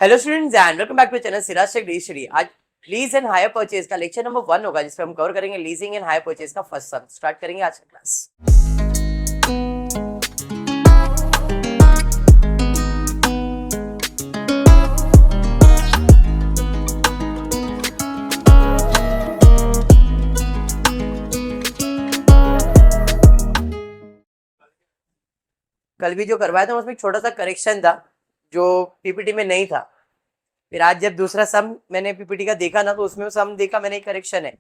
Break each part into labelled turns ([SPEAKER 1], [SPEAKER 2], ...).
[SPEAKER 1] Hello students and welcome back to channel Siraj Shaikh D study. आज lease and hire purchase का lecture number 1 होगा, जिसमें हम कवर करेंगे लीजिंग एंड हायर परचेज का फर्स्ट सम। स्टार्ट करेंगे आज का क्लास। कल भी जो करवाया था उसमें छोटा सा करेक्शन था जो पीपीटी में नहीं था। फिर आज जब दूसरा सम मैंने पीपीटी का देखा ना, तो उसमें सम देखा मैंने करेक्शन है,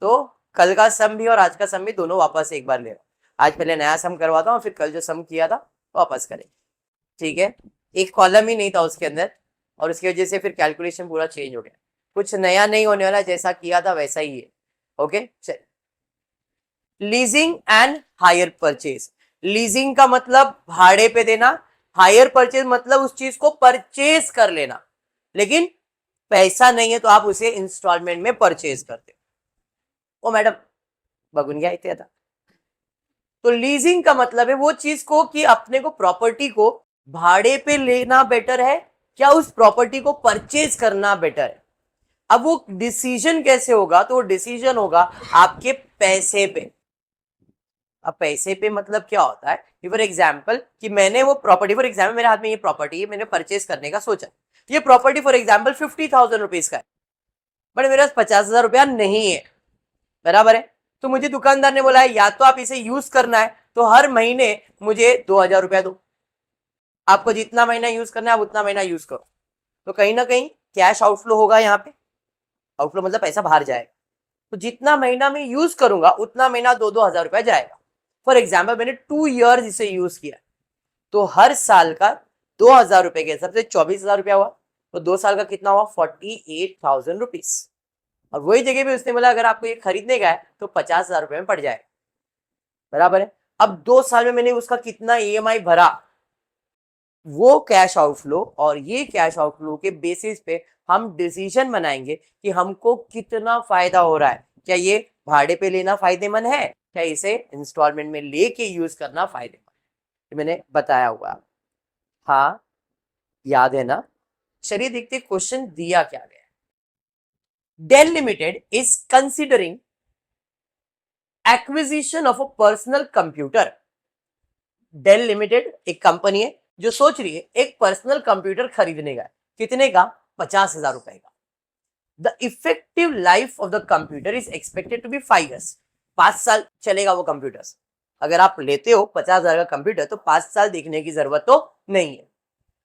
[SPEAKER 1] तो कल का सम भी और आज का सम भी दोनों वापस एक बार ले रहा हूं। आज पहले नया सम करवाता हूँ, फिर कल जो सम किया था वापस करें। ठीक है, एक कॉलम ही नहीं था उसके अंदर और उसकी वजह से फिर कैलकुलेशन पूरा चेंज हो गया। कुछ नया नहीं होने वाला, जैसा किया था वैसा ही है। ओके, चल। Leasing and hire purchase. Leasing का मतलब भाड़े पे देना, हायर परचेज मतलब उस चीज को परचेज कर लेना, लेकिन पैसा नहीं है तो आप उसे इंस्टॉलमेंट में परचेज करते हो। ओ मैडम बगुन गया इतना था। तो लीजिंग का मतलब है वो चीज को कि अपने को प्रॉपर्टी को भाड़े पे लेना बेटर है क्या उस प्रॉपर्टी को परचेज करना बेटर है। अब वो डिसीजन कैसे होगा, तो वो डिसीजन होगा आपके पैसे पे। अब पैसे पे मतलब क्या होता है, फॉर एग्जाम्पल कि मैंने वो प्रॉपर्टी, फॉर एग्जाम्पल मेरे हाथ में ये प्रॉपर्टी है, मैंने परचेज करने का सोचा। ये प्रॉपर्टी फॉर एग्जाम्पल 50,000 रुपीज का है, बट मेरे पास 50,000 रुपया नहीं है, बराबर है। तो मुझे दुकानदार ने बोला है या तो आप इसे यूज करना है तो हर महीने मुझे 2,000 रुपया दो, आपको जितना महीना यूज करना है आप उतना महीना यूज करो। तो कहीं ना कहीं कैश आउटफ्लो होगा यहाँ पे। आउटफ्लो मतलब पैसा बाहर जाएगा, तो जितना महीना में यूज करूंगा उतना महीना 2,000 रुपया जाएगा। फॉर एग्जाम्पल मैंने 2 ईयर्स इसे यूज किया, तो हर साल का 2,000 रुपए के हिसाब से 24,000 रुपया हुआ, तो 2 साल का कितना हुआ 48,000 रुपीज। और वही जगह पे उसने बोला अगर आपको ये खरीदने का है तो 50,000 रुपए में पड़ जाएगा, बराबर है। अब 2 साल में मैंने उसका कितना ईएमआई भरा, वो कैश आउटफ्लो और ये कैश आउटफ्लो के बेसिस पे हम डिसीजन बनाएंगे कि हमको कितना फायदा हो रहा है। क्या ये भाड़े पे लेना फायदेमंद है, क्या इसे इंस्टॉलमेंट में लेके यूज करना फायदेमंद, ये मैंने बताया हुआ। हाँ याद है ना। चलिए देखते क्वेश्चन दिया क्या गया। Dell limited is considering acquisition of a personal computer. Dell limited एक कंपनी है जो सोच रही है एक पर्सनल कंप्यूटर खरीदने का। कितने का? 50,000 रुपए का। The effective life of the computer is expected to be 5 years। 5 साल चलेगा वो कंप्यूटर। अगर आप लेते हो 50,000 का कंप्यूटर तो 5 साल देखने की जरूरत तो नहीं है।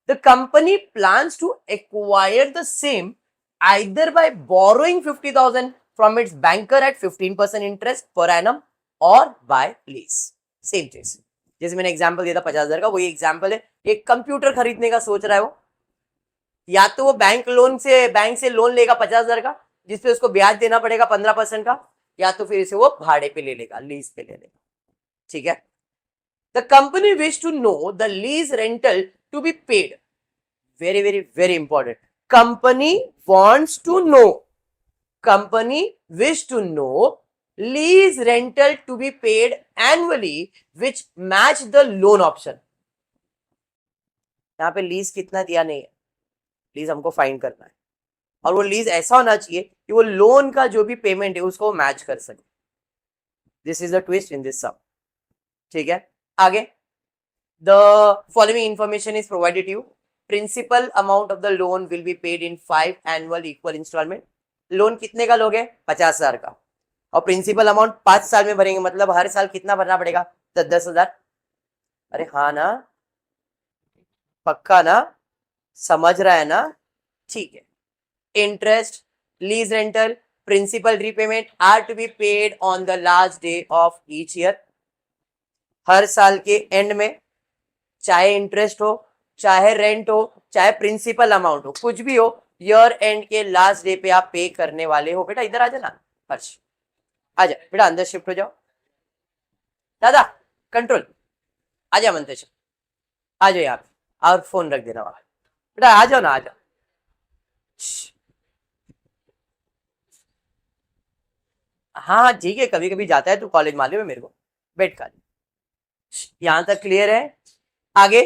[SPEAKER 1] The company plans to acquire the same either by borrowing 50,000 from its banker at 15% interest per annum or by lease। Same चीज जैसे मैंने एग्जांपल दिया था 50,000 का, वही एग्जांपल है। एक कंप्यूटर खरीदने का सोच रहा है वो, या तो वो बैंक से लोन लेगा 50,000 का, जिसपे उसको ब्याज देना पड़ेगा 15% का, या तो फिर इसे वो भाड़े पे ले लेगा, लीज पे ले लेगा। ठीक है। The company wish to know the lease rental to be paid. Very very very important. Company wants to know, company wish to know lease rental to be paid annually which match the loan option। यहाँ पे lease कितना दिया नहीं है, lease हमको find करना है, और वो लीज ऐसा होना चाहिए कि वो लोन का जो भी पेमेंट है उसको मैच कर सके। This is the twist in this sum. ठीक है, आगे। The following information is provided you. Principal amount of the loan will be paid in 5 annual equal installment. Loan कितने का लोगे? 50,000 का, और प्रिंसिपल अमाउंट 5 साल में भरेंगे, मतलब हर साल कितना भरना पड़ेगा? 10,000। अरे हाँ ना, पक्का ना, समझ रहा है ना? ठीक है। Interest, lease rental, principal repayment are to be paid on the last day of each year. हर साल के एंड में, चाहे इंटरेस्ट हो, चाहे रेंट हो, चाहे प्रिंसिपल अमाउंट हो, कुछ भी हो, ईयर एंड के लास्ट डे पे आप पे करने वाले हो। बेटा इधर आ जाना, हर्ष आ जा बेटा, अंदर शिफ्ट हो जाओ। दादा कंट्रोल, आ जा मंतेश, आ जाओ यहाँ पे, और फोन रख देना वहां। बेटा आ जाओ ना, आ जाओ। हाँ हाँ ठीक है, कभी कभी जाता है तो कॉलेज मालूम है मेरे को। बैठ कर, यहां तक क्लियर है। आगे,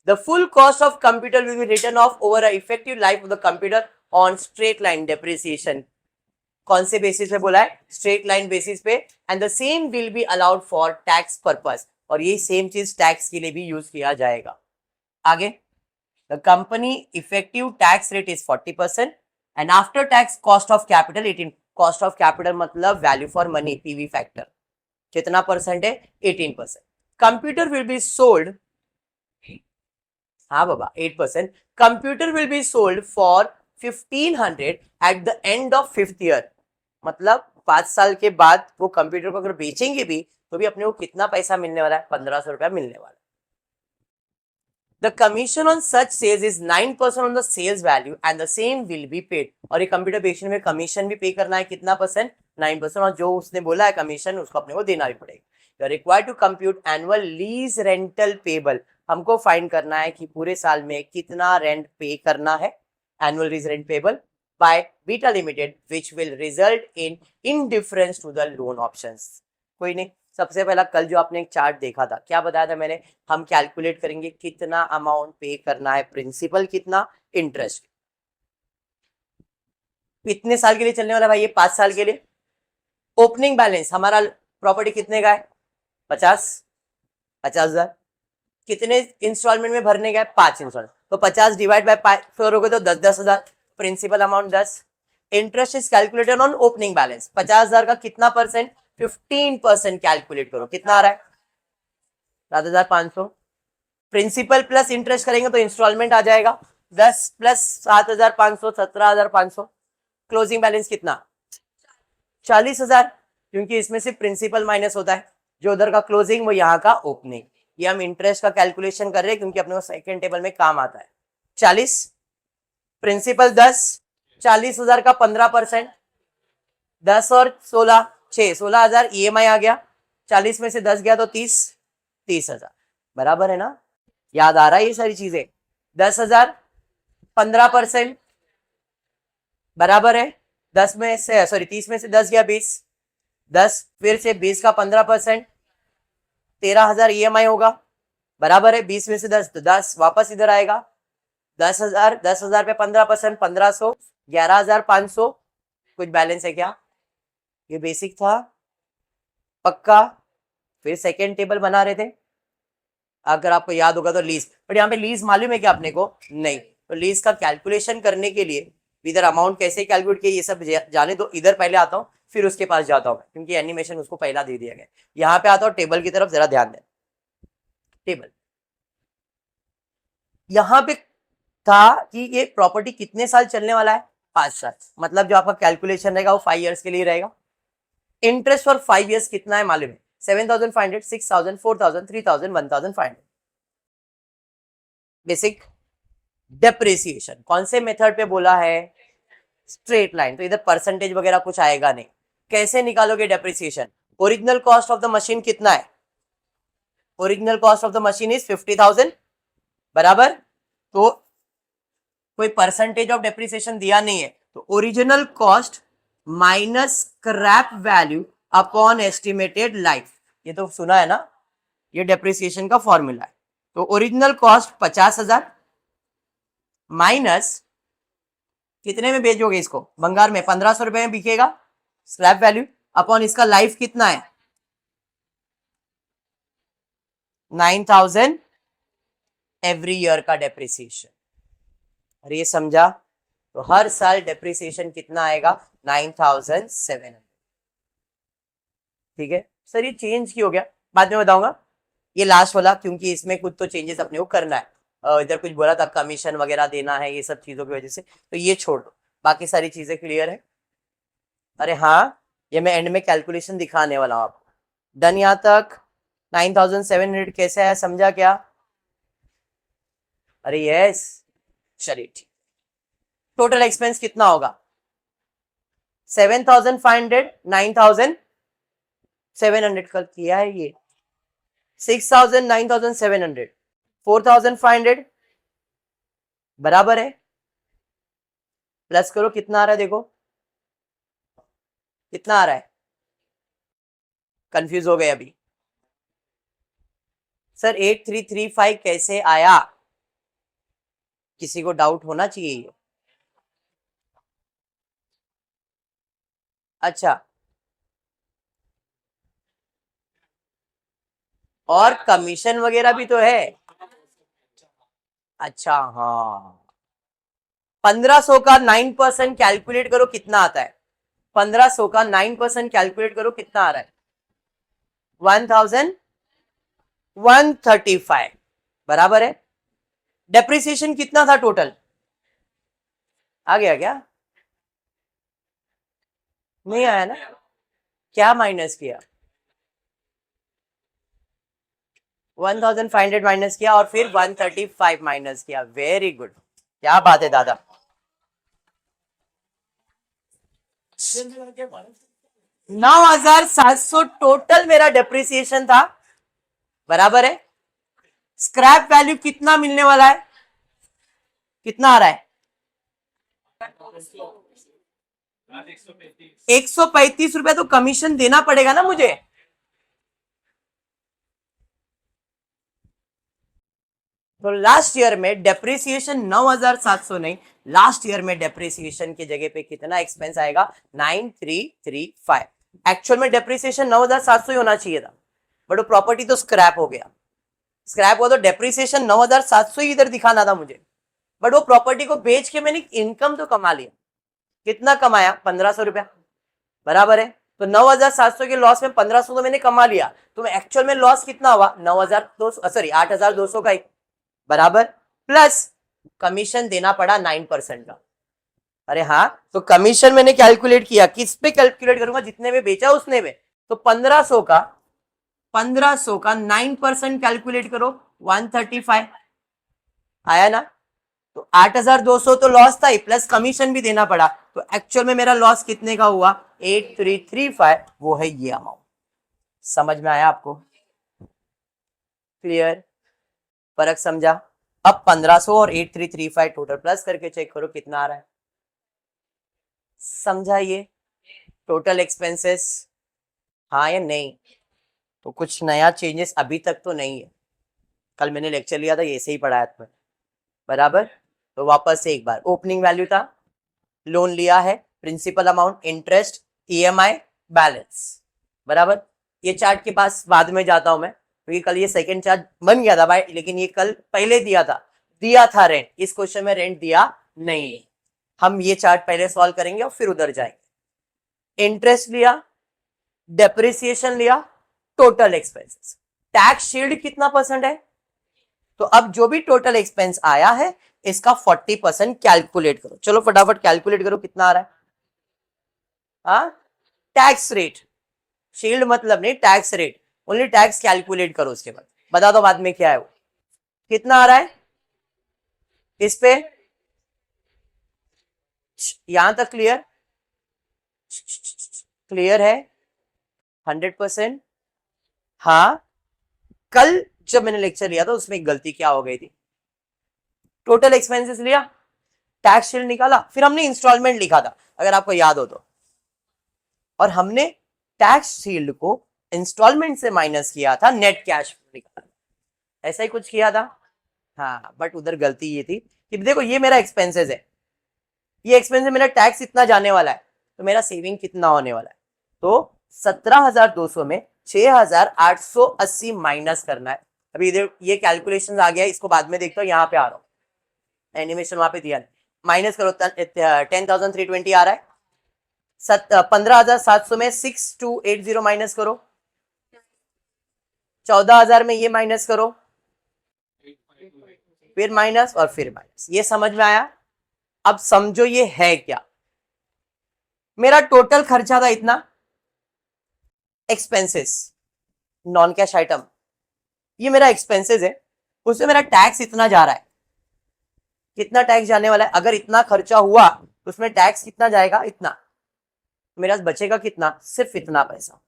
[SPEAKER 1] the full cost of computer will B return of over a effective life of the computer on straight line depreciation. कौन से बेसिस पे बोला है? स्ट्रेट लाइन बेसिस पे। And the same will be allowed for tax purpose, और ये same चीज tax के लिए भी यूज किया जाएगा। आगे, the company effective tax rate is 40% and after tax cost of capital 18। Cost of capital मतलब value for money, PV factor, कितना परसेंट है? 18%। कंप्यूटर विल बी सोल्ड, हाँ बाबा 8%। Computer will be sold for 1500 at the end of 5th year. मतलब 5 साल के बाद वो कंप्यूटर को अगर बेचेंगे भी तो भी अपने को कितना पैसा मिलने वाला है? 1500 रुपया मिलने वाला है। The commission on such sales is 9% on the sales value and the same will be paid। और ये कंप्यूटर बेचने में कमीशन भी पे करना है, कितना परसेंट? 9%। और जो उसने बोला है कमीशन उसको अपने को देना भी पड़ेगा। You are required to compute annual lease rental payable। हमको फाइंड करना है कि पूरे साल में कितना रेंट पे करना है, annual lease rent payable by beta limited, which will result in indifference to the loan options. कोई नहीं, सबसे पहला कल जो आपने एक चार्ट देखा था, क्या बताया था मैंने? हम कैलकुलेट करेंगे कितना अमाउंट पे करना है, प्रिंसिपल कितना, इंटरेस्ट कितने साल के लिए चलने वाला भाई? ये 5 साल के लिए। ओपनिंग बैलेंस हमारा प्रॉपर्टी कितने का है? 50,000। कितने इंस्टॉलमेंट में भरने का है? 5 इंस्टॉलमेंट। तो 50 डिवाइड बाय 5 करोगे तो 10,000। Principal amount 10। Interest is calculated on opening balance. 50,000 का कितना परसेंट? 15% कैलकुलेट करो, कितना आ रहा है? 7,500। प्रिंसिपल प्लस इंटरेस्ट करेंगे तो इंस्टॉलमेंट आ जाएगा 10 प्लस 7,500, 17,500। क्लोजिंग बैलेंस कितना? 40,000, क्योंकि इसमें से प्रिंसिपल माइनस होता है, जो उधर का क्लोजिंग वो यहाँ का ओपनिंग। ये हम इंटरेस्ट का कैलकुलेशन कर रहे हैं क्योंकि अपने को सेकंड टेबल में काम आता है। 40 प्रिंसिपल 10, 40,000 का 15%, 10 और 16 6, 16,000 EMI आ गया। 40 में से 10 गया तो 30,000। बराबर है ना? याद आ रहा है ये सारी चीजें? 10,000 15% बराबर है 10 में से, सॉरी 30 में से 10 गया 20, 10 फिर से 20 का 15%, 13,000 EMI होगा। बराबर है 20 में से 10 तो 10 वापस इधर आएगा। 10,000 पे 15%, 1,500, 11,500। कुछ बैलेंस है क्या? ये बेसिक था पक्का। फिर सेकेंड टेबल बना रहे थे, अगर आपको याद होगा तो लीज, बट यहाँ पे लीज मालूम है क्या अपने को? नहीं। तो लीज का कैलकुलेशन करने के लिए इधर अमाउंट कैसे कैलकुलेट किया ये सब जाने दो, इधर पहले आता हूँ फिर उसके पास जाता हूँ, क्योंकि एनिमेशन उसको पहला दे दिया गया। यहाँ पे आता हूँ टेबल की तरफ, जरा ध्यान दें। टेबल यहाँ पे था कि ये प्रॉपर्टी कितने साल चलने वाला है? 5 साल। मतलब जो आपका कैलकुलेशन रहेगा वो 5 ईयर्स के लिए रहेगा। इंटरेस्ट फॉर 5 ईयर्स कितना है मालूम है? 7,500, 6,000, 4,000, 3,000, 1,500। बेसिक डेप्रिसिएशन कौन से मेथड पे बोला है? Straight line. तो इधर परसेंटेज वगैरह कुछ आएगा नहीं। कैसे निकालोगे depreciation? Original cost of the machine कितना है? Original cost of the machine is 50,000 बराबर। तो कोई परसेंटेज ऑफ डेप्रिसिएशन दिया नहीं है, तो original cost minus scrap value upon estimated life. ये तो सुना है ना, ये डेप्रिसिएशन का फॉर्मूला है। तो ओरिजिनल कॉस्ट 50,000 माइनस कितने में बेचोगे इसको? भंगार में 1,500 रुपए में बिकेगा स्क्रैप वैल्यू, अपॉन इसका लाइफ कितना है? 9,000 एवरी ईयर का डेप्रिसिएशन। अरे ये समझा? तो हर साल डेप्रिसिएशन कितना आएगा? 9,700। ठीक है सर, ये चेंज क्यों हो गया? बाद में बताऊंगा। ये लास्ट वाला, क्योंकि इसमें कुछ तो चेंजेस अपने को करना है। इधर कुछ बोला था कमीशन वगैरह देना है, ये सब चीजों की वजह से, तो ये छोड़ दो, बाकी सारी चीजें क्लियर है। अरे हाँ, ये मैं एंड में कैलकुलेशन दिखाने वाला हूँ आपको। डन यहाँ तक? 9,700 कैसे आया, समझा क्या? अरे यस, चलिए ठीक। टोटल एक्सपेंस कितना होगा? 7,500, 9,700 कल किया है ये। 6,000, 9,700, 4,500 बराबर है। प्लस करो कितना आ रहा है, देखो कितना आ रहा है। कंफ्यूज हो गए अभी। सर 8335 कैसे आया? किसी को डाउट होना चाहिए ये। अच्छा, और कमीशन वगैरह भी तो है। अच्छा हाँ, 1500 का 9% कैलकुलेट करो कितना आता है। 1500 का 9% कैलकुलेट करो कितना आ रहा है। 1135 बराबर है। डेप्रिसिएशन कितना था टोटल, आ गया क्या? नहीं आया ना, क्या माइनस किया? 1500 माइनस किया और फिर 135 माइनस किया। वेरी गुड, क्या बात है दादा। 9700 टोटल मेरा डेप्रिसिएशन था, बराबर है। स्क्रैप वैल्यू कितना मिलने वाला है, कितना आ रहा है? 135 रुपए तो कमीशन देना पड़ेगा ना मुझे। तो लास्ट ईयर में डेप्रिसिएशन 9700 नहीं, लास्ट ईयर में डेप्रिसिएशन की जगह पे कितना एक्सपेंस आएगा? 9335। एक्चुअल में डेप्रिसिएशन 9700 ही होना चाहिए था, बट वो प्रॉपर्टी तो स्क्रैप हो गया। स्क्रैप हुआ तो डेप्रिसिएशन 9700 ही इधर दिखाना था मुझे, बट वो प्रॉपर्टी को बेच के मैंने इनकम तो कमा लिया। कितना कमाया? 1500 रुपया, बराबर है। तो 9700 के लॉस में 1500 तो मैंने कमा लिया, तो एक्चुअल में लॉस कितना हुआ? 9200, सॉरी 8200 का ही, बराबर। प्लस कमीशन देना पड़ा 9% का। अरे हाँ, तो कमीशन मैंने कैलकुलेट किया, किस पे कैलकुलेट करूंगा? जितने में बेचा उतने में। तो 1500 का 9% कैलकुलेट करो, 135 आया ना। तो 8200 तो लॉस था ही, प्लस कमीशन भी देना पड़ा, तो एक्चुअल में मेरा लॉस कितने का हुआ? 8335, वो है ये अमाउंट। समझ में आया आपको? क्लियर? फर्क समझा? अब 1500 और 8335 टोटल प्लस करके चेक करो कितना आ रहा है। समझा ये टोटल एक्सपेंसेस? हाँ या नहीं? तो कुछ नया चेंजेस अभी तक तो नहीं है, कल मैंने लेक्चर लिया था ऐसे ही पढ़ाया था, बराबर। तो वापस से एक बार, ओपनिंग वैल्यू था, लोन लिया है, principal amount, interest, EMI, balance, बराबर। ये चार्ट के पास बाद में जाता हूं मैं, क्योंकि कल ये सेकंड चार्ट बन गया था भाई, लेकिन ये कल पहले दिया था रेंट, इस क्वेश्चन में रेंट दिया नहीं। हम ये चार्ट पहले सॉल्व करेंगे और फिर उधर जाएंगे। इंटरेस्ट लिया, डेप्रिसिएशन लिया, टोटल एक्सपेंसेस, टैक्स शील्ड कितना परसेंट है? तो अब जो भी टोटल एक्सपेंस आया है इसका 40% कैलकुलेट करो। चलो फटाफट कैलकुलेट करो कितना आ रहा है। हाँ, टैक्स रेट, शील्ड मतलब नहीं, tax rate, only tax calculate करो, उसके बाद बता दो बाद में क्या है वो। कितना आ रहा है इस पे? यहां तक क्लियर? क्लियर है 100%? हाँ, कल जब मैंने लेक्चर लिया था उसमें एक गलती क्या हो गई थी, टोटल एक्सपेंसेस लिया, टैक्स शील्ड निकाला, फिर हमने इंस्टॉलमेंट लिखा था, अगर आपको याद हो तो, और हमने टैक्स शील्ड को इंस्टॉलमेंट से माइनस किया था, नेट कैश निकाला, ऐसा ही कुछ किया था। हाँ, बट उधर गलती ये थी कि देखो ये मेरा एक्सपेंसेस है, ये एक्सपेंसेस मेरा टैक्स इतना जाने वाला है, तो मेरा सेविंग कितना होने वाला है? तो 17,200 में 6,880 माइनस करना है। अभी इधर ये कैलकुलेशन आ गया, इसको बाद में देखता हूँ, यहाँ पे आ रहा हूँ, एनिमेशन वहां पे दिया नहीं, माइनस करो, 10,320 आ रहा है। 15,700 में 6,280 माइनस करो, 14,000 में ये माइनस करो, फिर माइनस और फिर माइनस। ये समझ में आया? अब समझो ये है क्या। मेरा टोटल खर्चा था इतना, एक्सपेंसेस, नॉन कैश आइटम, ये मेरा एक्सपेंसेस है, उससे मेरा टैक्स इतना जा रहा है। कितना टैक्स जाने वाला है? अगर इतना खर्चा हुआ तो उसमें टैक्स कितना जाएगा? इतना। मेरा बचेगा कितना? सिर्फ इतना पैसा।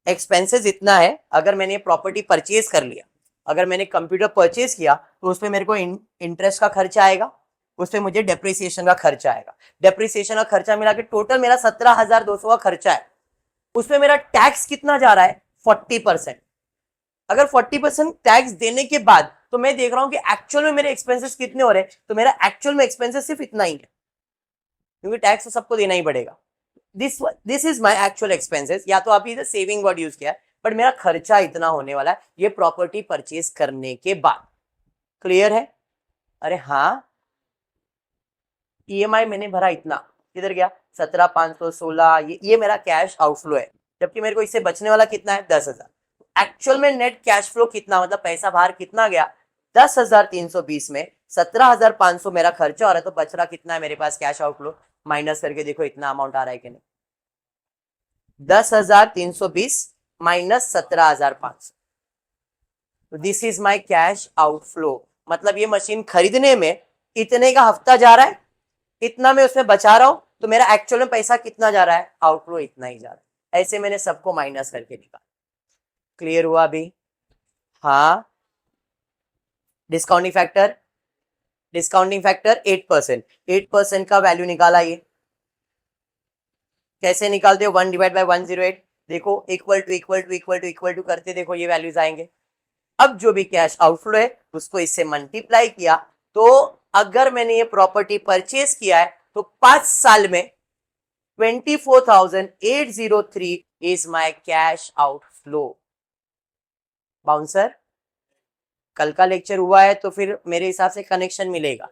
[SPEAKER 1] एक्सपेंसेस इतना है, अगर मैंने प्रॉपर्टी परचेज कर लिया, अगर मैंने कंप्यूटर परचेज किया, तो उसमें मेरे को इंटरेस्ट का खर्चा आएगा, उसमें मुझे डेप्रिसिएशन का खर्चा आएगा। डेप्रिसिएशन का खर्चा मिला के टोटल मेरा 17,200 का खर्चा है। उसमें मेरा टैक्स कितना जा रहा है? 40%। अगर 40% टैक्स देने के बाद तो मैं देख रहा हूँ कि एक्चुअल में मेरे एक्सपेंसेस कितने हो रहे हैं, तो मेरा एक्चुअल में एक्सपेंसेस सिर्फ इतना ही है, क्योंकि टैक्स तो सबको देना ही पड़ेगा। This is my actual expenses, या तो आप इधर सेविंग वर्ड यूज किया है, बट मेरा खर्चा इतना होने वाला है ये प्रॉपर्टी परचेज करने के बाद। क्लियर है? अरे हाँ, ईएमआई मैंने भरा इतना, किधर गया, 17,516, ये मेरा कैश आउटफ्लो है, जबकि मेरे को इससे बचने वाला कितना है, 10,000। एक्चुअल में नेट कैश फ्लो कितना, मतलब पैसा बाहर कितना गया, 10,320 में 17,500 मेरा खर्चा हो रहा है, तो बच रहा कितना है मेरे पास कैश आउटफ्लो, माइनस करके देखो इतना अमाउंट आ रहा है कि नहीं, 10,320 minus 17,500। This is my cash outflow, मतलब ये मशीन खरीदने में इतने का हफ्ता जा रहा है, इतना मैं उसमें बचा रहा हूं, तो मेरा एक्चुअल में पैसा कितना जा रहा है, आउटफ्लो इतना ही जा रहा है। ऐसे मैंने सबको माइनस करके निकाला। क्लियर हुआ अभी? हाँ, डिस्काउंटिंग फैक्टर 8%, 8% का वैल्यू निकाला। ये कैसे निकालते हो, 1 डिवाइड बाय 108, देखो equal to equal to equal to equal to करते देखो ये वैल्यूज आएंगे। अब जो भी कैश आउटफ्लो है उसको इससे मल्टीप्लाई किया, तो अगर मैंने ये प्रॉपर्टी परचेज किया है तो 5 साल में 24,803 is my cash outflow. Bouncer, कल का लेक्चर हुआ है तो फिर मेरे हिसाब से कनेक्शन मिलेगा,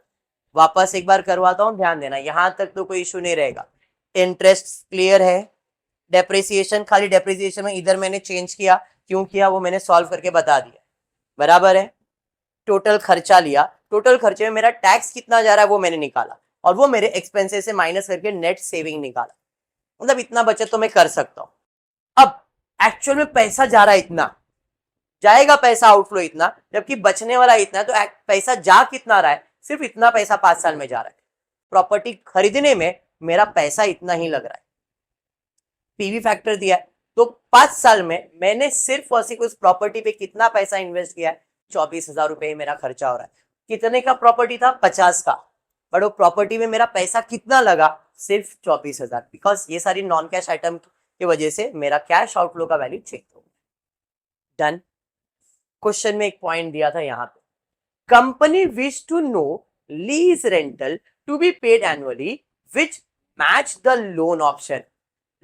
[SPEAKER 1] वापस एक बार करवाता हूं, ध्यान देना, यहां तक तो कोई इशू नहीं रहेगा। इंटरेस्ट क्लियर है, डेप्रिसिएशन, खाली डेप्रिसिएशन में इधर मैंने चेंज किया, क्यों किया वो मैंने सॉल्व करके बता दिया, बराबर है। टोटल खर्चा लिया, टोटल खर्चे में मेरा टैक्स कितना जा रहा है वो मैंने निकाला, और वो मेरे एक्सपेंसेस से माइनस करके नेट सेविंग निकाला, मतलब इतना बचत तो मैं कर सकता हूं। अब एक्चुअल में पैसा जा रहा है इतना, जाएगा पैसा आउटफ्लो इतना, जबकि बचने वाला इतना, तो पैसा जा कितना रहा है, सिर्फ इतना पैसा 5 साल में जा रहा है। प्रॉपर्टी खरीदने में मेरा पैसा इतना ही लग रहा है, पीवी फैक्टर दिया है, तो 5 साल में मैंने सिर्फ और सिर्फ उस प्रॉपर्टी पे कितना पैसा इन्वेस्ट किया है, 24,000 रुपए मेरा खर्चा हो रहा है। कितने का प्रॉपर्टी था, 50 का, बट वो प्रॉपर्टी में मेरा पैसा कितना लगा, सिर्फ 24,000, बिकॉज ये सारी नॉन कैश आइटम की वजह से मेरा कैश आउटफ्लो का वैल्यू चेंज हो गया। डन। क्वेश्चन में एक पॉइंट दिया था यहाँ पे, company wish to know lease rental to be paid annually which match the loan option.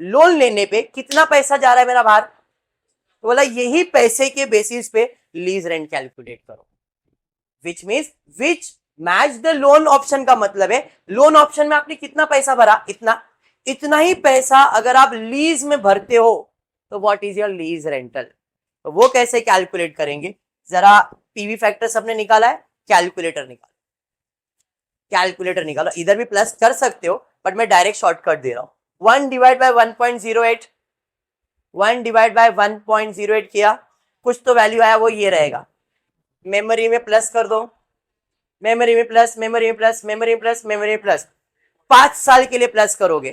[SPEAKER 1] Loan लेने पे कितना पैसा जा रहा है मेरा बाहर, तो बोला यही पैसे के बेसिस पे लीज रेंट कैलकुलेट करो, which means which match the loan option का मतलब है लोन ऑप्शन में आपने कितना पैसा भरा, इतना, इतना ही पैसा अगर आप लीज में भरते हो तो what is your lease rental, तो वो कैसे कैलकुलेट करेंगे, जरा पीवी फैक्टर सबने निकाला है, कैलकुलेटर निकालो, इधर भी प्लस कर सकते हो बट मैं डायरेक्ट शॉर्टकट दे रहा हूं। 1 डिवाइड बाय 1.08, 1 डिवाइड बाय 1.08 किया, कुछ तो वैल्यू आया, वो ये रहेगा, मेमोरी में प्लस कर दो, मेमोरी में प्लस, मेमोरी में प्लस, मेमोरी में प्लस, मेमोरी में प्लस, 5 साल के लिए प्लस करोगे,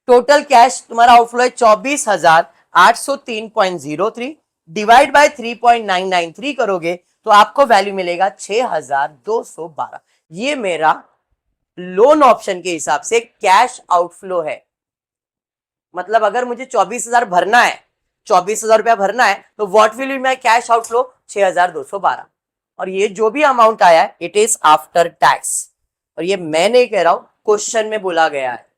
[SPEAKER 1] टोटल कैश तुम्हारा आउटफ्लो है 24,803.03, डिवाइड बाय 3.993 करोगे तो आपको वैल्यू मिलेगा 6,212। ये मेरा लोन ऑप्शन के हिसाब से कैश आउटफ्लो है, मतलब अगर मुझे 24,000 भरना है, 24,000 रुपया भरना है, तो what will be my cash outflow, 6,212। और ये जो भी अमाउंट आया है इट इज आफ्टर टैक्स, और ये मैं नहीं कह रहा हूं, क्वेश्चन में बोला गया है।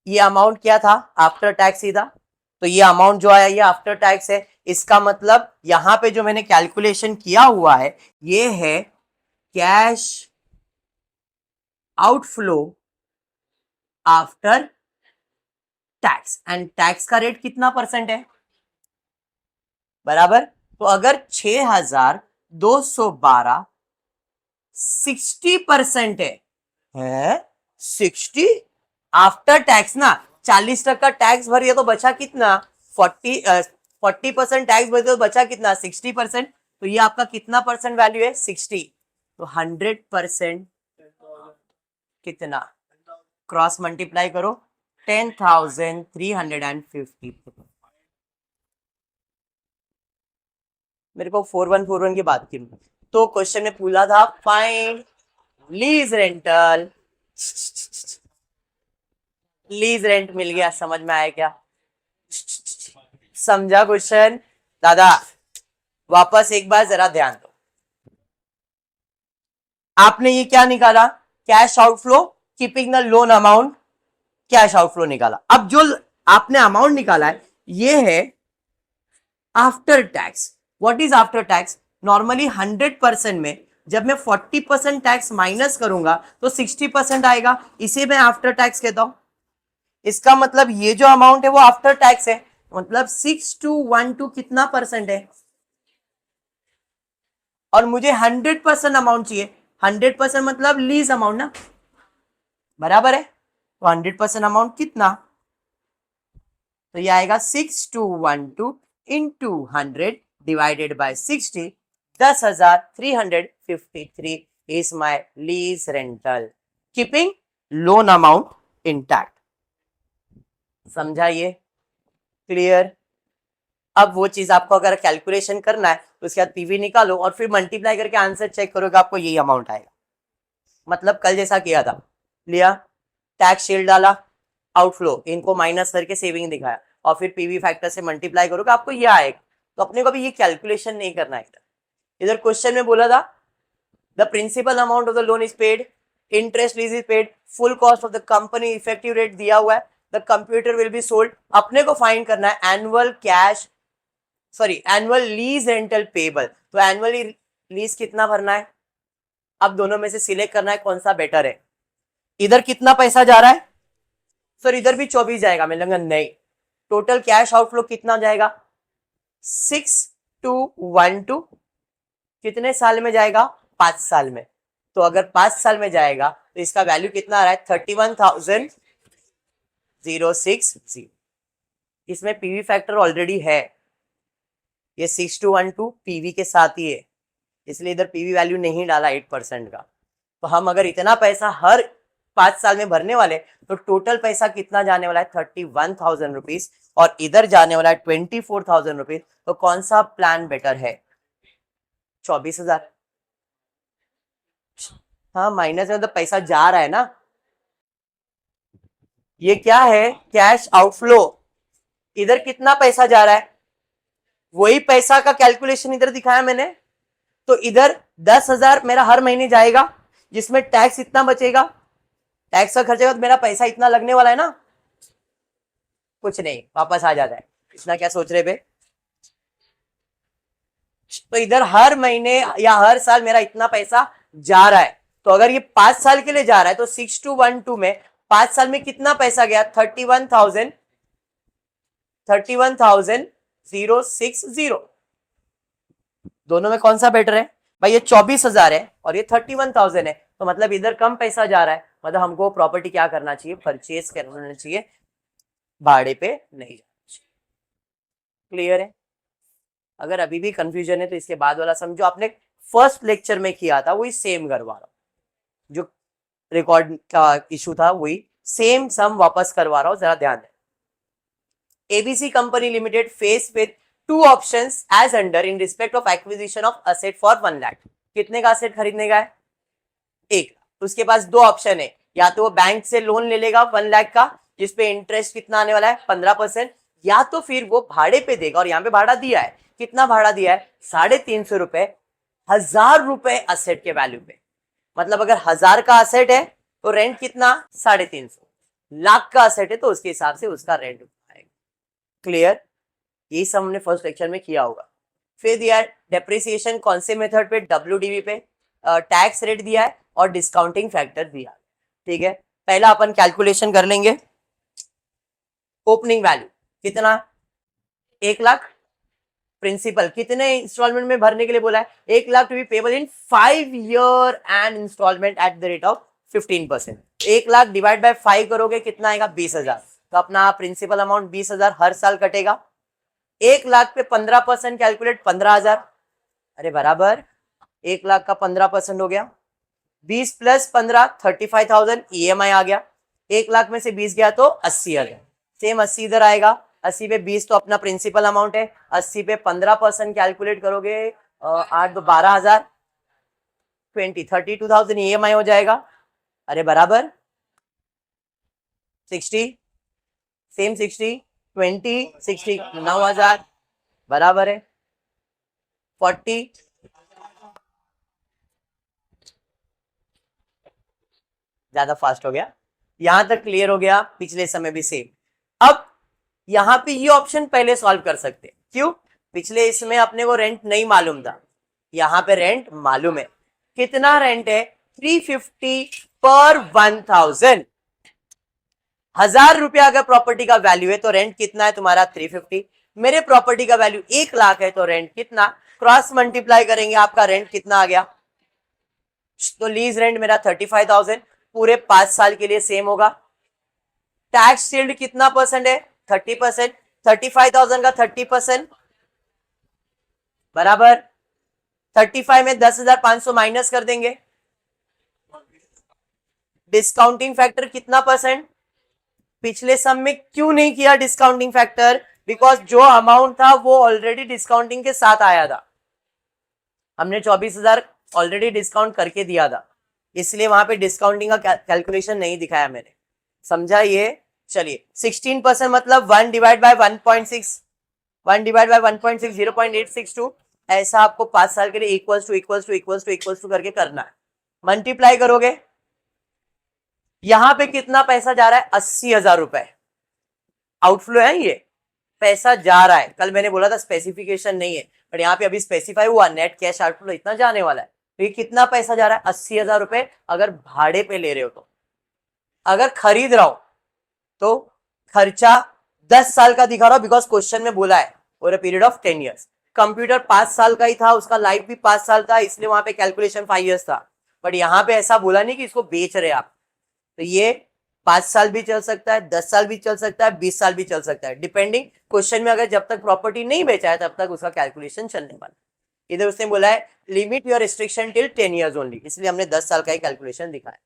[SPEAKER 1] ये अमाउंट क्या था, आफ्टर टैक्स सीधा, तो ये अमाउंट जो आया ये आफ्टर टैक्स है, इसका मतलब यहां पे जो मैंने कैलकुलेशन किया हुआ है ये है cash outflow after tax, and tax का रेट कितना परसेंट है, बराबर। तो अगर 6,212 60% है 60 आफ्टर टैक्स ना, 40% टैक्स भरिए तो बचा कितना, 40% टैक्स भरिए तो बचा कितना, 60%, तो ये आपका कितना परसेंट वैल्यू है, 60, तो 100% कितना, क्रॉस मल्टीप्लाई करो, 10,350। मेरे को 4141 की बात की, तो क्वेश्चन में पूछा था find lease rental, lease rent मिल गया, समझ में आया क्या, समझा क्वेश्चन? दादा वापस एक बार जरा ध्यान दो। आपने ये क्या निकाला? Cash outflow keeping the loan amount, cash outflow निकाला। अब जो आपने अमाउंट निकाला है ये है after tax. What is after tax? Normally 100% में जब मैं 40% टैक्स माइनस करूंगा तो 60% आएगा, इसे मैं आफ्टर टैक्स कहता हूं। इसका मतलब ये जो अमाउंट है वो आफ्टर टैक्स है, मतलब 6212 कितना परसेंट है? और मुझे 100% अमाउंट चाहिए। 100% मतलब लीज अमाउंट ना, बराबर है? तो 100% अमाउंट कितना? तो ये आएगा 6212 into 100 divided by 60, 10,353 is my lease rental keeping loan amount intact. समझा ये? क्लियर? अब वो चीज आपको अगर कैलकुलेशन करना है तो उसके बाद पीवी निकालो और फिर मल्टीप्लाई करके आंसर चेक करोगे, आपको यही अमाउंट आएगा। मतलब कल जैसा किया था, लिया टैक्स शील्ड डाला, आउटफ्लो इनको माइनस करके सेविंग दिखाया और फिर पीवी फैक्टर से मल्टीप्लाई करोगे, आपको ये आएगा। तो अपने को भी ये कैलकुलेशन नहीं करना है। इधर क्वेश्चन में बोला था the principal amount of the loan is paid, interest lease is paid, full cost of the company effective rate दिया हुआ है, the computer will be sold. अपने को फाइंड करना है annual cash annual lease rental payable. तो annually lease कितना भरना है? अब दोनों में से सिलेक्ट करना है कौन सा बेटर है। इधर कितना पैसा जा रहा है? सर इधर भी 24 जाएगा। मैं लगा नहीं, टोटल कैश आउटफ्लो कितना जाएगा? 6212 कितने साल में जाएगा? 5 साल में। तो अगर 5 साल में जाएगा तो इसका वैल्यू कितना आ रहा है? 31,060। इसमें पीवी फैक्टर ऑलरेडी है, ये 6212 पीवी के साथ ही है, इसलिए इधर पीवी वैल्यू नहीं डाला 8% का। तो हम अगर इतना पैसा हर 5 साल में भरने वाले तो टोटल पैसा कितना जाने वाला है? 31,000 रुपीज, और इधर जाने वाला है 24,000 रुपीज। तो कौन सा प्लान बेटर है? 24,000। हाँ, माइनस में तो पैसा जा रहा है ना। ये क्या है? Cash outflow. इधर कितना पैसा जा रहा है? वही पैसा का कैलकुलेशन इधर दिखाया मैंने। तो इधर 10,000 मेरा हर महीने जाएगा, जिसमें टैक्स इतना बचेगा, टैक्स का खर्चेगा, तो मेरा पैसा इतना लगने वाला है ना। कुछ नहीं, वापस आ जाता है। इतना क्या सोच रहे बे? तो इधर हर महीने या हर साल मेरा इतना पैसा जा रहा है। तो अगर ये 5 साल के लिए जा रहा है तो 6212 में 5 साल में कितना पैसा गया? 31,060। दोनों में कौन सा बेटर है भाई? ये 24,000 है और ये 31,000 है, तो मतलब इधर कम पैसा जा रहा है। मतलब हमको प्रॉपर्टी क्या करना चाहिए? परचेज करना चाहिए, भाड़े पे नहीं जाना चाहिए। क्लियर है? अगर अभी भी कंफ्यूजन है तो इसके बाद वाला समझो, आपने फर्स्ट लेक्चर में किया था वही सेम करवा रहा हूं, जो रिकॉर्ड का इशू था वही सेम सम वापस करवा रहा हूं, जरा ध्यान दें। ABC company limited face with two options as under in respect of acquisition of asset for 1 lakh. कितने का असेट खरीदने का है? 1। उसके पास दो ऑप्शन है, या तो वो बैंक से लोन ले लेगा 1 लाख का, जिसपे इंटरेस्ट कितना आने वाला है? 15%, या तो फिर वो भाड़े पे देगा। और यहाँ पे भाड़ा दिया है, कितना भाड़ा दिया है? 350 रुपए, 1,000 रुपए असेट के वैल्यू पे। मतलब अगर 1,000 का असेट है तो रेंट कितना? 350। लाख का असेट है तो उसके हिसाब से उसका रेंट आएगा। क्लियर? ये सब हमने फर्स्ट लेक्चर में किया होगा। फिर दिया है डेप्रिसिएशन कौन से मेथड पे? WDV पे। टैक्स रेट दिया है और डिस्काउंटिंग फैक्टर दिया है। ठीक है, पहला अपन कैलकुलेशन कर लेंगे। ओपनिंग वैल्यू कितना? 1 लाख। प्रिंसिपल कितने इंस्टॉलमेंट में भरने के लिए बोला है? 1 lakh to be payable in 5 year and installment at the rate of 15%। 1 lakh divide by 5 करोगे कितना आएगा? 20,000। तो अपना प्रिंसिपल अमाउंट 20,000 हर साल कटेगा। 1 लाख पे 15% कैलकुलेट, 15,000। अरे बराबर, 1 लाख का 15% हो गया, 20 प्लस 15 35,000 EMI आ गया। 1 लाख में से 20 गया तो 80 आ गया। सेम 80 इधर आएगा। 80 पे 20 तो अपना प्रिंसिपल अमाउंट है, 80 पे 15% कैलकुलेट करोगे 8 तो 12,000, 32,000 EMI हो जाएगा। अरे बराबर 60, सेम 60 20 60 9,000 बराबर है 40 ज्यादा फास्ट हो गया। यहां तक क्लियर हो गया, पिछले समय भी सेम। अब यहां पे ये ऑप्शन पहले सॉल्व कर सकते, क्यों? पिछले इसमें अपने को रेंट नहीं मालूम था, यहाँ पे रेंट मालूम है। कितना रेंट है? 350 पर 1000। 1000 रुपया अगर प्रॉपर्टी का वैल्यू है तो रेंट कितना है तुम्हारा? 350। मेरे प्रॉपर्टी का वैल्यू 1,00,000 है तो रेंट कितना? क्रॉस मल्टीप्लाई करेंगे, आपका रेंट कितना आ गया? तो लीज रेंट मेरा 35,000 पूरे 5 साल के लिए सेम होगा। टैक्स शील्ड कितना परसेंट है? 30%। 35,000 का 30% बराबर 35 में 10,500 माइनस कर देंगे। डिस्काउंटिंग फैक्टर कितना परसेंट? पिछले सम में क्यों नहीं किया डिस्काउंटिंग फैक्टर? बिकॉज जो अमाउंट था वो ऑलरेडी डिस्काउंटिंग के साथ आया था, हमने 24,000 ऑलरेडी डिस्काउंट करके दिया था, इसलिए वहां पे डिस्काउंटिंग का कैलकुलेशन नहीं दिखाया मैंने। समझा ये? चलिए 16% मतलब 1 डिवाइड बाय 1.6, 1 डिवाइड बाय 1.6 0.862। ऐसा आपको 5 साल के लिए इक्वल्स टू करके करना है। मल्टीप्लाई करोगे, यहां पे कितना पैसा जा रहा है? 80,000 रुपए आउटफ्लो है, ये पैसा जा रहा है। कल मैंने बोला था स्पेसिफिकेशन नहीं है, बट यहाँ पे अभी स्पेसिफाई हुआ, नेट कैश आउटफ्लो इतना जाने वाला है। तो ये कितना पैसा जा रहा है? 80,000 रुपए अगर भाड़े पे ले रहे हो तो। अगर खरीद रहा हो तो खर्चा 10 साल का दिखा रहा हूं, बिकॉज क्वेश्चन में बोला है over a period of 10 years. Computer 5 साल का ही था, उसका लाइफ भी 5 साल था, इसलिए वहां पे कैलकुलेशन 5 ईयर्स था। बट यहाँ पे ऐसा बोला नहीं कि इसको बेच रहे आप, तो ये 5 साल भी चल सकता है, 10 साल भी चल सकता है, 20 साल भी चल सकता है, डिपेंडिंग क्वेश्चन में। अगर जब तक प्रॉपर्टी नहीं बेचा है तब तक उसका कैलकुलेशन चलने वाला। इधर उसने बोला है limit your restriction till 10 years only, इसलिए हमने 10 साल का ही कैलकुलेशन दिखाया।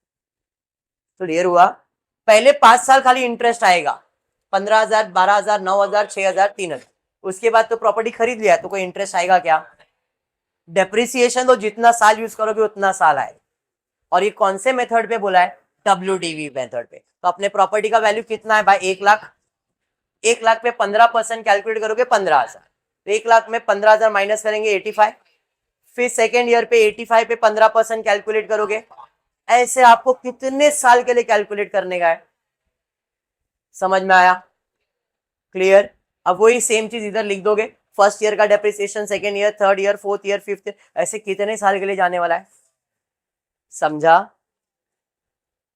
[SPEAKER 1] तो क्लियर हुआ? पहले 5 साल खाली इंटरेस्ट आएगा, 15,000 12,000 9,000 6,000 3,000। उसके बाद तो प्रॉपर्टी खरीद लिया तो कोई इंटरेस्ट आएगा क्या? डेप्रिसिएशन तो जितना साल यूज करोगे उतना साल आएगा। और ये कौन से मेथड पे बोला है? WDV मेथड पे। तो अपने प्रॉपर्टी का वैल्यू कितना है भाई? 1,00,000। 1,00,000 पे 15% कैलकुलेट करोगे 15,000। तो 1,00,000 में 15,000 माइनस करेंगे 85। फिर सेकेंड ईयर पे 85 पे 15% कैलकुलेट करोगे। ऐसे आपको कितने साल के लिए कैलकुलेट करने का है? समझ में आया? क्लियर? अब वही सेम चीज इधर लिख दोगे, फर्स्ट ईयर का depreciation, second year, third year, fourth year, fifth year, ऐसे कितने साल के लिए जाने वाला है। समझा?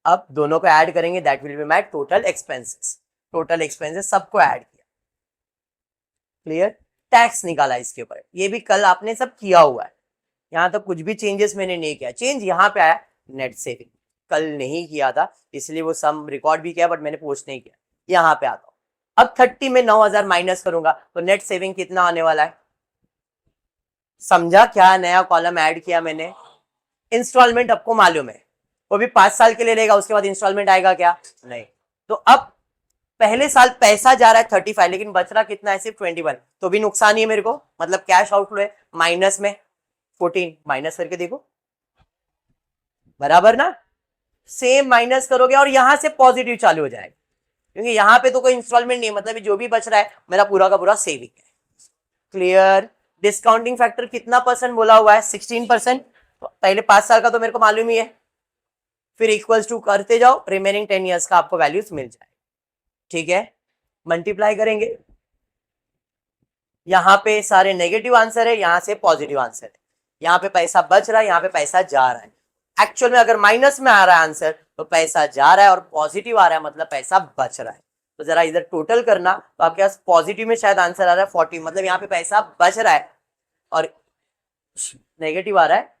[SPEAKER 1] अब दोनों को ऐड करेंगे, that will be my total expenses. Total expenses सबको ऐड किया। क्लियर? टैक्स निकाला इसके ऊपर, ये भी कल आपने सब किया हुआ है, यहां तक कुछ भी चेंजेस मैंने नहीं किया। चेंज यहाँ पे आया नेट सेविंग, कल नहीं किया था इसलिए वो सम रिकॉर्ड भी किया बट मैंने पोस्ट नहीं किया। यहाँ पे आता हूँ, अब 30 में 9,000 माइनस करूंगा तो नेट सेविंग कितना आने वाला है? समझा क्या नया कॉलम ऐड किया मैंने? इंस्टॉलमेंट आपको मालूम है, वो भी 5 साल के लिए लेगा, उसके बाद इंस्टॉलमेंट आएगा क्या? नहीं। तो अब पहले साल पैसा जा रहा है 35, लेकिन बच रहा कितना है? सिर्फ 21, तो भी नुकसान ही है मेरे को, मतलब कैश आउटफ्लो है माइनस में 14। माइनस करके देखो, बराबर ना? सेम माइनस करोगे और यहां से पॉजिटिव चालू हो जाएगा, क्योंकि यहां पे तो कोई इंस्टॉलमेंट नहीं है, मतलब जो भी बच रहा है मेरा पूरा का पूरा सेविंग है। क्लियर? डिस्काउंटिंग फैक्टर कितना परसेंट बोला हुआ है? 16%। तो पहले 5 साल का तो मेरे को मालूम ही है, फिर इक्वल्स टू करते जाओ, रिमेनिंग 10 ईयर्स का आपको वैल्यूज मिल जाए। ठीक है? मल्टीप्लाई करेंगे, यहां पे सारे नेगेटिव आंसर है, यहां से पॉजिटिव आंसर है। यहाँ पे पैसा बच रहा है, यहाँ पे पैसा जा रहा है। एक्चुअल में अगर माइनस में आ रहा है आंसर तो पैसा जा रहा है, और पॉजिटिव आ रहा है मतलब पैसा बच रहा है। तो जरा इधर टोटल करना, तो आपके पास पॉजिटिव में शायद आंसर आ रहा है 40, मतलब यहाँ पे पैसा बच रहा है और नेगेटिव आ रहा है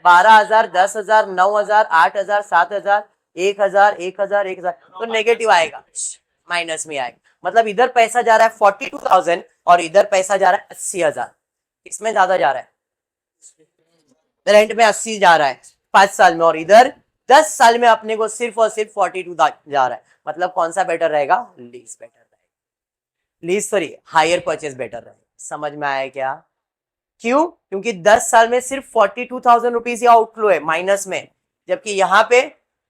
[SPEAKER 1] 12,000 10,000 9,000 8,000 7,000 1,000 1,000 1,000, तो नेगेटिव आएगा, माइनस में आएगा। मतलब इधर पैसा जा रहा है 42,000 और इधर पैसा जा रहा है 80,000। इसमें ज्यादा जा रहा है, रेंट में 80 जा रहा है 5 साल में, और इधर 10 साल में अपने को सिर्फ और सिर्फ 42 जा रहा है। मतलब कौन सा बेटर रहेगा? लीज बेटर रहेगा, lease sorry hire purchase better रहेगा। समझ में आया क्या? क्यों? क्योंकि 10 साल में सिर्फ 42,000 रुपीज या आउटफ्लो है माइनस में, जबकि यहाँ पे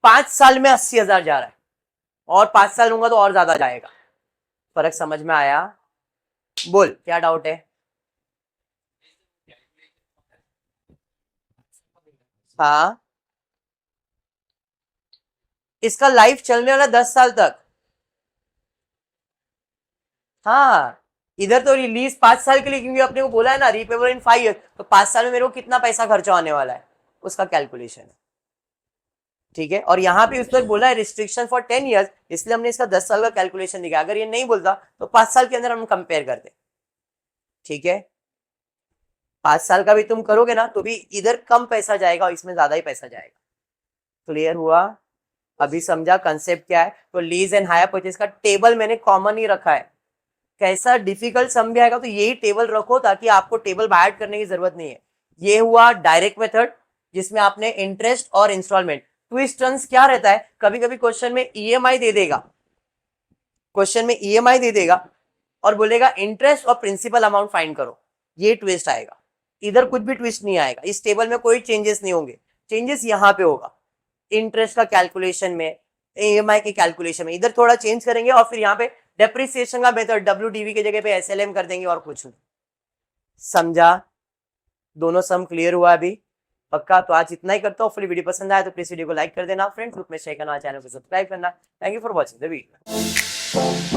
[SPEAKER 1] 5 साल में 80,000 जा रहा है, और 5 साल लूंगा तो और ज्यादा जाएगा। फर्क समझ में आया? बोल क्या डाउट है? हाँ, इसका लाइफ चलने वाला 10 साल तक। हाँ, इधर तो रिलीज 5 साल के लिए, क्योंकि अपने को बोला है ना रीपेबल इन 5 ईयर, तो 5 साल में मेरे को कितना पैसा खर्चा होने वाला है उसका कैलकुलेशन है। ठीक है, और यहाँ पे उस पर बोला है रिस्ट्रिक्शन फॉर 10 ईयर्स, इसलिए हमने इसका 10 साल का कैलकुलेशन दिखाया। अगर ये नहीं बोलता तो 5 साल के अंदर हम कंपेयर करते। ठीक है, 5 साल का भी तुम करोगे ना तो भी इधर कम पैसा जाएगा और इसमें ज्यादा ही पैसा जाएगा। क्लियर हुआ? अभी समझा कंसेप्ट क्या है? तो लीज एंड हायर परचेज का टेबल मैंने कॉमन ही रखा है। कैसा डिफिकल्ट सम भी आएगा तो यही टेबल रखो, ताकि आपको टेबल बाय ऐड करने की जरूरत नहीं है। ये हुआ डायरेक्ट मेथड, जिसमें आपने इंटरेस्ट और इंस्टॉलमेंट। ट्विस्ट टर्न्स क्या रहता है, कभी कभी क्वेश्चन में ईएमआई दे देगा, क्वेश्चन में ईएमआई दे देगा और बोलेगा इंटरेस्ट और प्रिंसिपल अमाउंट फाइंड करो। ये ट्विस्ट आएगा। इधर कुछ भी ट्विस्ट नहीं आएगा, इस टेबल में कोई चेंजेस नहीं होंगे। चेंजेस यहाँ पे होगा इंटरेस्ट का कैलकुलेशन में, ईएमआई के कैलकुलेशन में, इधर थोड़ा चेंज करेंगे और फिर यहाँ पे डेप्रिसिएशन का मेथड डब्ल्यूडीवी के जगह पे एसएलएम कर देंगे और कुछ नहीं। समझा? दोनों सम क्लियर हुआ अभी? पक्का? तो आज इतना ही करता हूँ। फिर वीडियो पसंद आया तो प्लीज वीडियो को लाइक कर देना, फ्रेंड्स ग्रुप में शेयर करना, चैनल को सब्सक्राइब करना। Thank you for watching the video.